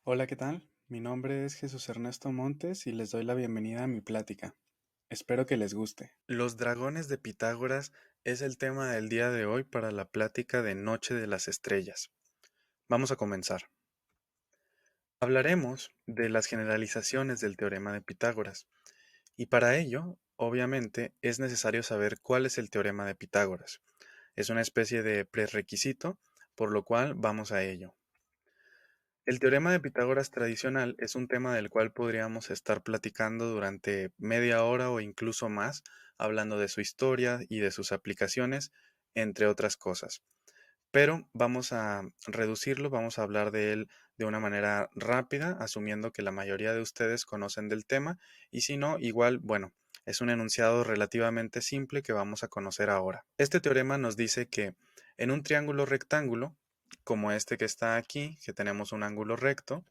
Hola, ¿qué tal? Mi nombre es Jesús Ernesto Montes y les doy la bienvenida a mi plática. Espero que les guste. Los dragones de Pitágoras es el tema del día de hoy para la plática de Noche de las Estrellas. Vamos a comenzar. Hablaremos de las generalizaciones del teorema de Pitágoras, y para ello, obviamente, es necesario saber cuál es el teorema de Pitágoras. Es una especie de prerequisito, por lo cual vamos a ello. El teorema de Pitágoras tradicional es un tema del cual podríamos estar platicando durante media hora o incluso más, hablando de su historia y de sus aplicaciones, entre otras cosas. Pero vamos a reducirlo, vamos a hablar de él de una manera rápida, asumiendo que la mayoría de ustedes conocen del tema, y si no, igual, bueno, es un enunciado relativamente simple que vamos a conocer ahora. Este teorema nos dice que en un triángulo rectángulo, como este que está aquí, que tenemos un ángulo recto,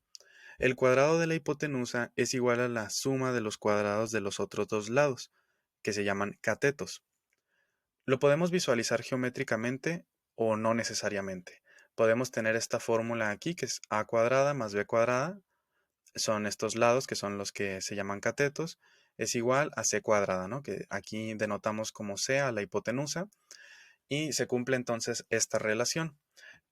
el cuadrado de la hipotenusa es igual a la suma de los cuadrados de los otros dos lados, que se llaman catetos. Lo podemos visualizar geométricamente o no necesariamente. Podemos tener esta fórmula aquí, que es a cuadrada más b cuadrada, son estos lados que son los que se llaman catetos, es igual a c cuadrada, ¿no? Que aquí denotamos como c a la hipotenusa, y se cumple entonces esta relación.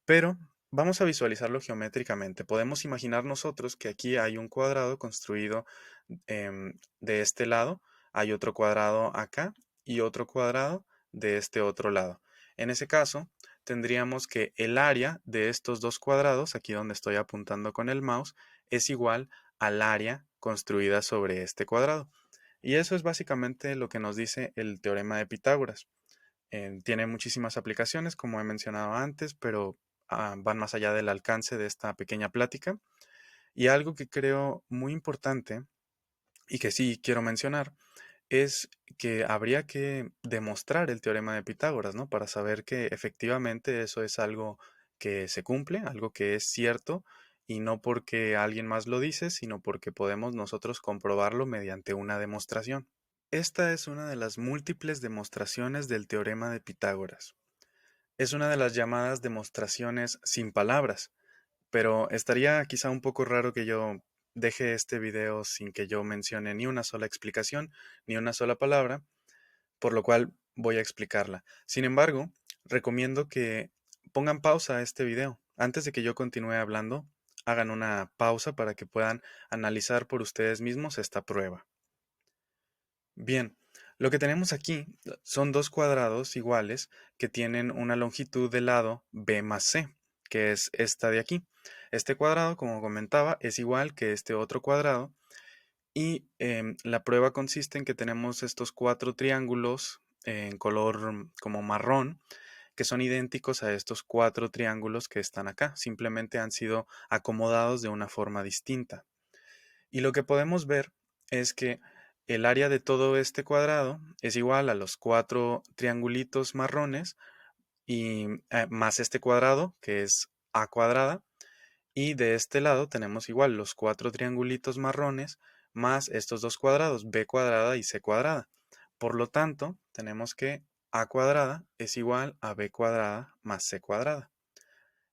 Pero vamos a visualizarlo geométricamente. Podemos imaginar nosotros que aquí hay un cuadrado construido de este lado, hay otro cuadrado acá y otro cuadrado de este otro lado. En ese caso, tendríamos que el área de estos dos cuadrados, aquí donde estoy apuntando con el mouse, es igual al área construida sobre este cuadrado. Y eso es básicamente lo que nos dice el teorema de Pitágoras. Tiene muchísimas aplicaciones, como he mencionado antes, pero van más allá del alcance de esta pequeña plática. Y algo que creo muy importante y que sí quiero mencionar es que habría que demostrar el teorema de Pitágoras, ¿no? Para saber que efectivamente eso es algo que se cumple, algo que es cierto, y no porque alguien más lo dice, sino porque podemos nosotros comprobarlo mediante una demostración. Esta es una de las múltiples demostraciones del teorema de Pitágoras. Es una de las llamadas demostraciones sin palabras, pero estaría quizá un poco raro que yo deje este video sin que yo mencione ni una sola explicación, ni una sola palabra, por lo cual voy a explicarla. Sin embargo, recomiendo que pongan pausa a este video. Antes de que yo continúe hablando, hagan una pausa para que puedan analizar por ustedes mismos esta prueba. Bien, lo que tenemos aquí son dos cuadrados iguales que tienen una longitud de lado b más c, que es esta de aquí. Este cuadrado, como comentaba, es igual que este otro cuadrado y la prueba consiste en que tenemos estos cuatro triángulos en color como marrón que son idénticos a estos cuatro triángulos que están acá. Simplemente han sido acomodados de una forma distinta. Y lo que podemos ver es que el área de todo este cuadrado es igual a los cuatro triangulitos marrones y más este cuadrado que es a cuadrada. Y de este lado tenemos igual los cuatro triangulitos marrones más estos dos cuadrados, b cuadrada y c cuadrada. Por lo tanto, tenemos que a cuadrada es igual a b cuadrada más c cuadrada.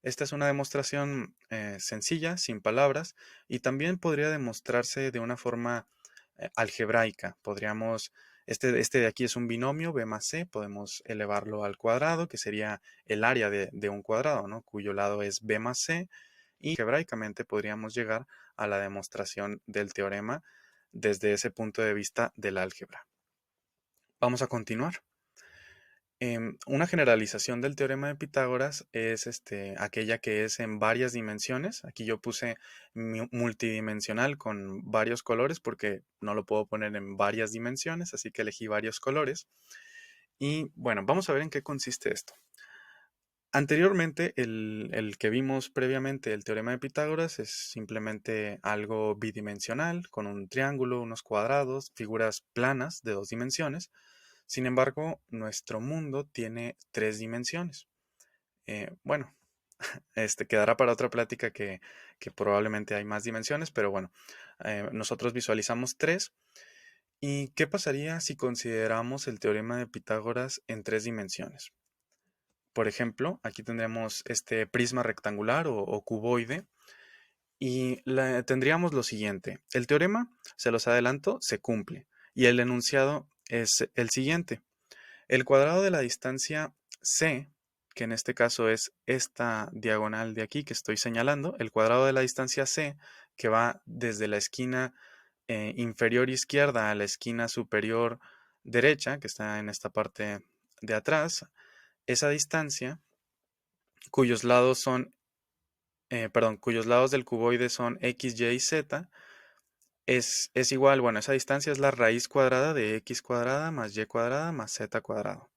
Esta es una demostración sencilla, sin palabras, y también podría demostrarse de una forma algebraica. Podríamos, este de aquí es un binomio, b más c, podemos elevarlo al cuadrado, que sería el área de un cuadrado, ¿no? Cuyo lado es b más c, y algebraicamente podríamos llegar a la demostración del teorema desde ese punto de vista del álgebra. Vamos a continuar. Una generalización del teorema de Pitágoras es aquella que es en varias dimensiones. Aquí yo puse multidimensional con varios colores porque no lo puedo poner en varias dimensiones, así que elegí varios colores. Y bueno, vamos a ver en qué consiste esto. Anteriormente, el que vimos previamente, el teorema de Pitágoras, es simplemente algo bidimensional, con un triángulo, unos cuadrados, figuras planas de dos dimensiones. Sin embargo, nuestro mundo tiene tres dimensiones. Bueno, quedará para otra plática que probablemente hay más dimensiones, pero bueno, nosotros visualizamos tres. ¿Y qué pasaría si consideramos el teorema de Pitágoras en tres dimensiones? Por ejemplo, aquí tendremos este prisma rectangular o cuboide Y tendríamos lo siguiente. El teorema, se los adelanto, se cumple. Y el enunciado es el siguiente. El cuadrado de la distancia C, que en este caso es esta diagonal de aquí que estoy señalando, el cuadrado de la distancia C, que va desde la esquina inferior izquierda a la esquina superior derecha, que está en esta parte de atrás, esa distancia, cuyos lados son, cuyos lados del cuboide son x, y, z, es igual, bueno, esa distancia es la raíz cuadrada de x cuadrada más y cuadrada más z cuadrado.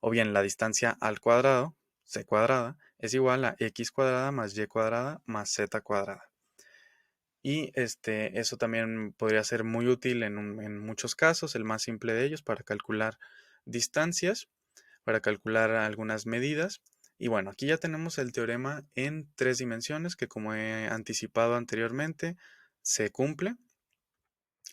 O bien la distancia al cuadrado, c cuadrada, es igual a x cuadrada más y cuadrada más z cuadrada. Y eso también podría ser muy útil en muchos casos, el más simple de ellos, para calcular distancias, para calcular algunas medidas. Y bueno, aquí ya tenemos el teorema en 3 dimensiones que, como he anticipado anteriormente, se cumple.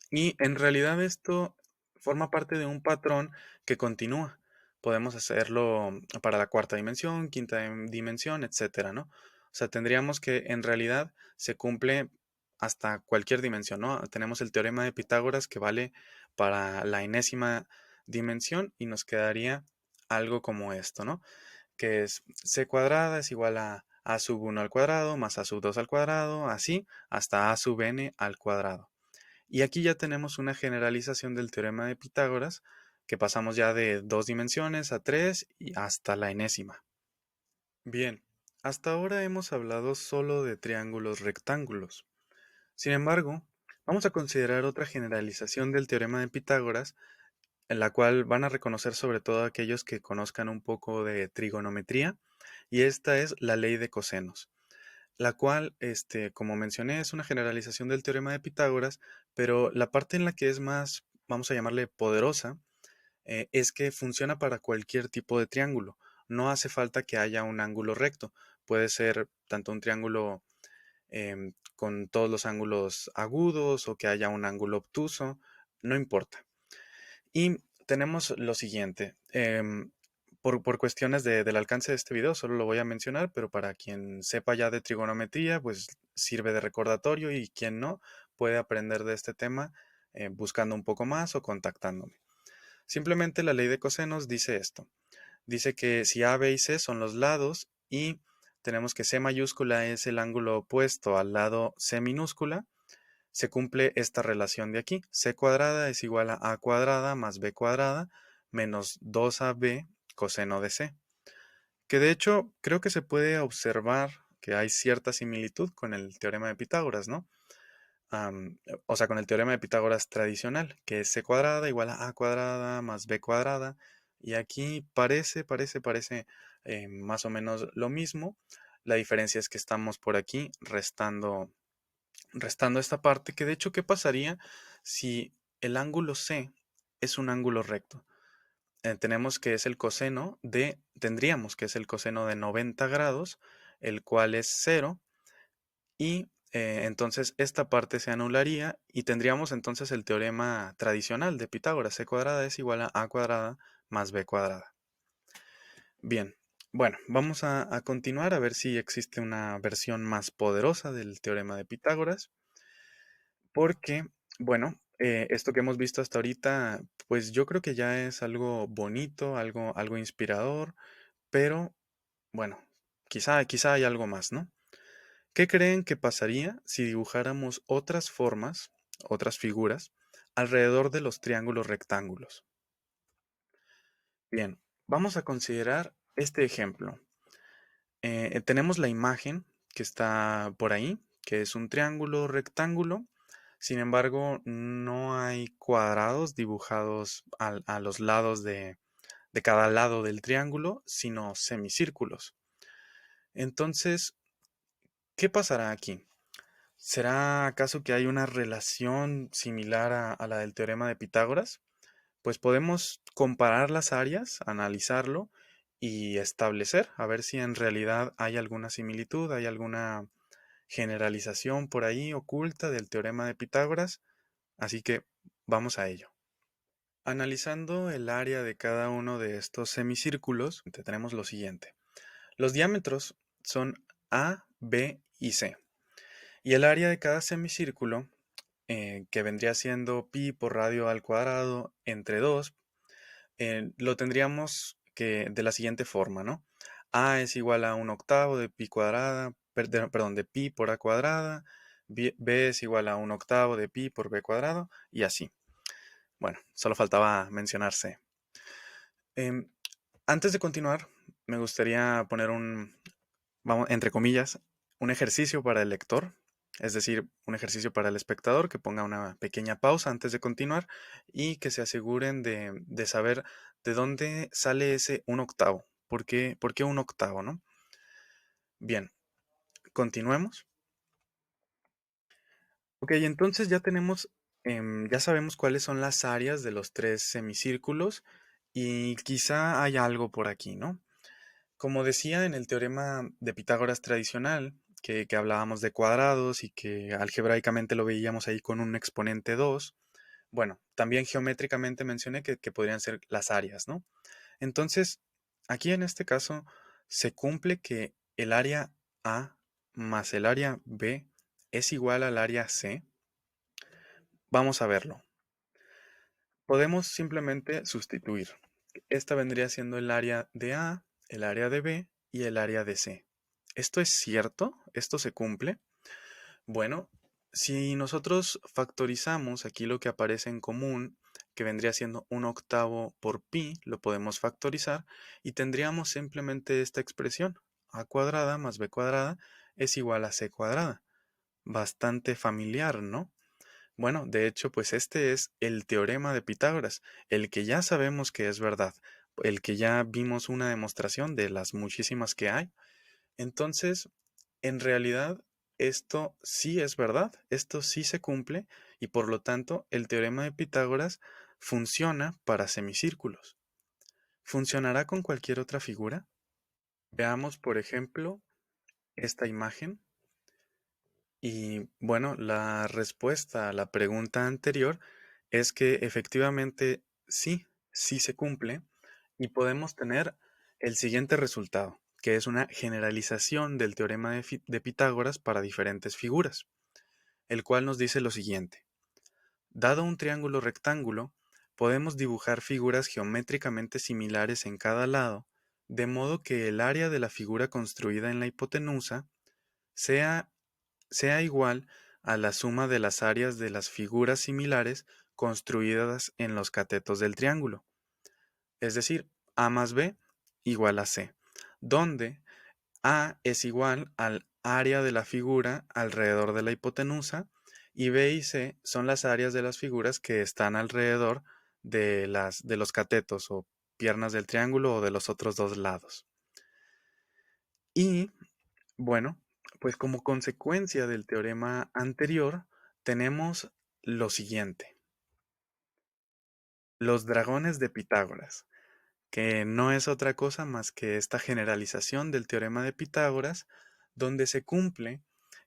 Y en realidad esto forma parte de un patrón que continúa. Podemos hacerlo para la cuarta dimensión, quinta dimensión, etcétera, ¿no? O sea, tendríamos que en realidad se cumple hasta cualquier dimensión, ¿no? Tenemos el teorema de Pitágoras que vale para la enésima dimensión y nos quedaría algo como esto, ¿no? Que es c cuadrada es igual a sub 1 al cuadrado más a sub 2 al cuadrado, así hasta a sub n al cuadrado. Y aquí ya tenemos una generalización del teorema de Pitágoras, que pasamos ya de 2 dimensiones a 3 y hasta la enésima. Bien, hasta ahora hemos hablado solo de triángulos rectángulos. Sin embargo, vamos a considerar otra generalización del teorema de Pitágoras, en la cual van a reconocer sobre todo aquellos que conozcan un poco de trigonometría, y esta es la ley de cosenos, la cual, como mencioné, es una generalización del teorema de Pitágoras, pero la parte en la que es más, vamos a llamarle poderosa, es que funciona para cualquier tipo de triángulo. No hace falta que haya un ángulo recto. Puede ser tanto un triángulo con todos los ángulos agudos o que haya un ángulo obtuso, no importa. Y tenemos lo siguiente. Por cuestiones del alcance de este video, solo lo voy a mencionar, pero para quien sepa ya de trigonometría, pues sirve de recordatorio y quien no, puede aprender de este tema buscando un poco más o contactándome. Simplemente la ley de cosenos dice esto. Dice que si A, B y C son los lados y tenemos que C mayúscula es el ángulo opuesto al lado C minúscula, se cumple esta relación de aquí. C cuadrada es igual a cuadrada más B cuadrada menos 2AB coseno de C. Que de hecho creo que se puede observar que hay cierta similitud con el teorema de Pitágoras, ¿no? O sea, con el teorema de Pitágoras tradicional, que es C cuadrada igual a cuadrada más B cuadrada. Y aquí parece más o menos lo mismo. La diferencia es que estamos por aquí restando esta parte, que de hecho, ¿qué pasaría si el ángulo C es un ángulo recto? Tendríamos que es el coseno de 90 grados, el cual es 0, y entonces esta parte se anularía y tendríamos entonces el teorema tradicional de Pitágoras, C cuadrada es igual a cuadrada más B cuadrada. Bien, bueno, vamos a continuar a ver si existe una versión más poderosa del teorema de Pitágoras. Porque, bueno, esto que hemos visto hasta ahorita, pues yo creo que ya es algo bonito, algo inspirador, pero bueno, quizá hay algo más, ¿no? ¿Qué creen que pasaría si dibujáramos otras formas, otras figuras, alrededor de los triángulos rectángulos? Bien, vamos a considerar este ejemplo. Tenemos la imagen que está por ahí, que es un triángulo rectángulo. Sin embargo, no hay cuadrados dibujados a los lados de cada lado del triángulo, sino semicírculos. Entonces, ¿qué pasará aquí? ¿Será acaso que hay una relación similar a la del teorema de Pitágoras? Pues podemos comparar las áreas, analizarlo y establecer, a ver si en realidad hay alguna similitud, hay alguna generalización por ahí oculta del teorema de Pitágoras. Así que vamos a ello. Analizando el área de cada uno de estos semicírculos, tenemos lo siguiente. Los diámetros son A, B y C. Y el área de cada semicírculo, que vendría siendo pi por radio al cuadrado entre 2, lo tendríamos que de la siguiente forma, ¿no? A es igual a un octavo de pi cuadrada, perdón, de pi por a cuadrada, b es igual a un octavo de pi por b cuadrado, y así. Bueno, solo faltaba mencionarse. Em, Antes de continuar, me gustaría poner vamos, entre comillas, un ejercicio para el lector, es decir, un ejercicio para el espectador que ponga una pequeña pausa antes de continuar y que se aseguren de saber de dónde sale ese un octavo. Por qué un octavo, no? Bien, continuemos. Ok, entonces ya tenemos, ya sabemos cuáles son las áreas de los tres semicírculos y quizá hay algo por aquí, ¿no? Como decía en el teorema de Pitágoras tradicional, que hablábamos de cuadrados y que algebraicamente lo veíamos ahí con un exponente 2, bueno, también geométricamente mencioné que podrían ser las áreas, ¿no? Entonces, aquí en este caso se cumple que el área A más el área B es igual al área C. Vamos a verlo. Podemos simplemente sustituir. Esta vendría siendo el área de A, el área de B y el área de C. ¿Esto es cierto? ¿Esto se cumple? Bueno, si nosotros factorizamos aquí lo que aparece en común, que vendría siendo un octavo por pi, lo podemos factorizar y tendríamos simplemente esta expresión. A cuadrada más b cuadrada es igual a c cuadrada. Bastante familiar, ¿no? Bueno, de hecho, pues este es el teorema de Pitágoras, el que ya sabemos que es verdad, el que ya vimos una demostración de las muchísimas que hay. Entonces, en realidad, esto sí es verdad, esto sí se cumple y por lo tanto el teorema de Pitágoras funciona para semicírculos. ¿Funcionará con cualquier otra figura? Veamos, por ejemplo, esta imagen. Y bueno, la respuesta a la pregunta anterior es que efectivamente sí, sí se cumple y podemos tener el siguiente resultado, que es una generalización del teorema de Pitágoras para diferentes figuras, el cual nos dice lo siguiente. Dado un triángulo rectángulo, podemos dibujar figuras geométricamente similares en cada lado, de modo que el área de la figura construida en la hipotenusa sea sea igual a la suma de las áreas de las figuras similares construidas en los catetos del triángulo. Es decir, A más B igual a C, donde A es igual al área de la figura alrededor de la hipotenusa y B y C son las áreas de las figuras que están alrededor de los catetos o piernas del triángulo o de los otros dos lados. Y bueno, pues como consecuencia del teorema anterior, tenemos lo siguiente. Los dragones de Pitágoras, que no es otra cosa más que esta generalización del teorema de Pitágoras, donde se cumple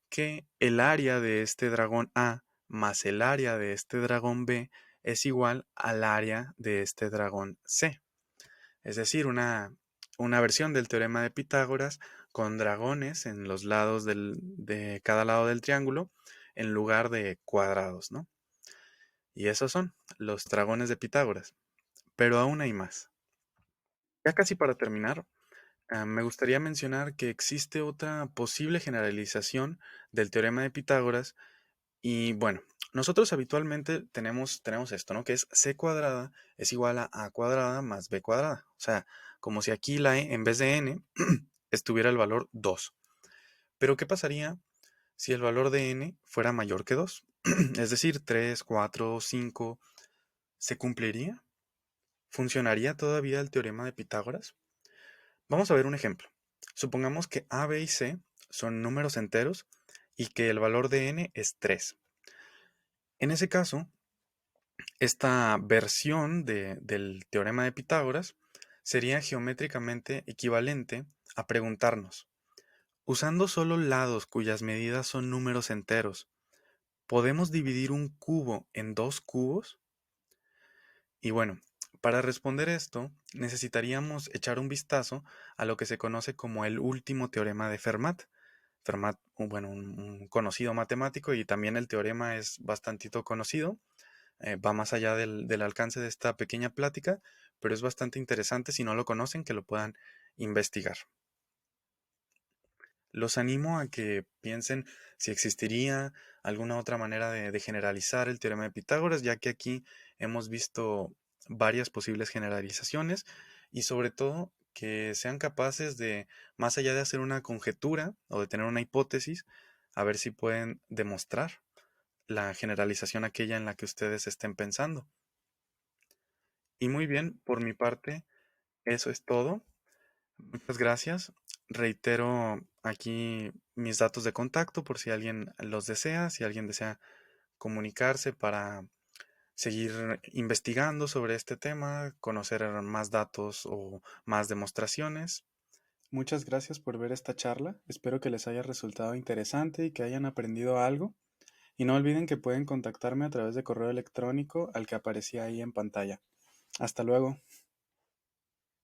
que el área de este dragón A más el área de este dragón B es igual al área de este dragón C. Es decir, una versión del teorema de Pitágoras con dragones en los lados de cada lado del triángulo en lugar de cuadrados, ¿no? Y esos son los dragones de Pitágoras. Pero aún hay más. Ya casi para terminar, me gustaría mencionar que existe otra posible generalización del teorema de Pitágoras y bueno, nosotros habitualmente tenemos esto, ¿no? Que es c cuadrada es igual a cuadrada más b cuadrada. O sea, como si aquí la e en vez de n estuviera el valor 2. Pero ¿qué pasaría si el valor de n fuera mayor que 2? Es decir, 3, 4, 5. ¿Se cumpliría? ¿Funcionaría todavía el teorema de Pitágoras? Vamos a ver un ejemplo. Supongamos que a, b y c son números enteros y que el valor de n es 3. En ese caso, esta versión del teorema de Pitágoras sería geométricamente equivalente a preguntarnos, usando solo lados cuyas medidas son números enteros, ¿podemos dividir un cubo en dos cubos? Y bueno, para responder esto, necesitaríamos echar un vistazo a lo que se conoce como el último teorema de Fermat. un conocido matemático y también el teorema es bastantito conocido. Va más allá del alcance de esta pequeña plática, pero es bastante interesante si no lo conocen que lo puedan investigar. Los animo a que piensen si existiría alguna otra manera de generalizar el teorema de Pitágoras, ya que aquí hemos visto varias posibles generalizaciones y sobre todo que sean capaces de, más allá de hacer una conjetura o de tener una hipótesis, a ver si pueden demostrar la generalización aquella en la que ustedes estén pensando. Y muy bien, por mi parte, eso es todo. Muchas gracias. Reitero aquí mis datos de contacto por si alguien los desea, si alguien desea comunicarse para seguir investigando sobre este tema, conocer más datos o más demostraciones. Muchas gracias por ver esta charla. Espero que les haya resultado interesante y que hayan aprendido algo. Y no olviden que pueden contactarme a través de correo electrónico al que aparecía ahí en pantalla. Hasta luego.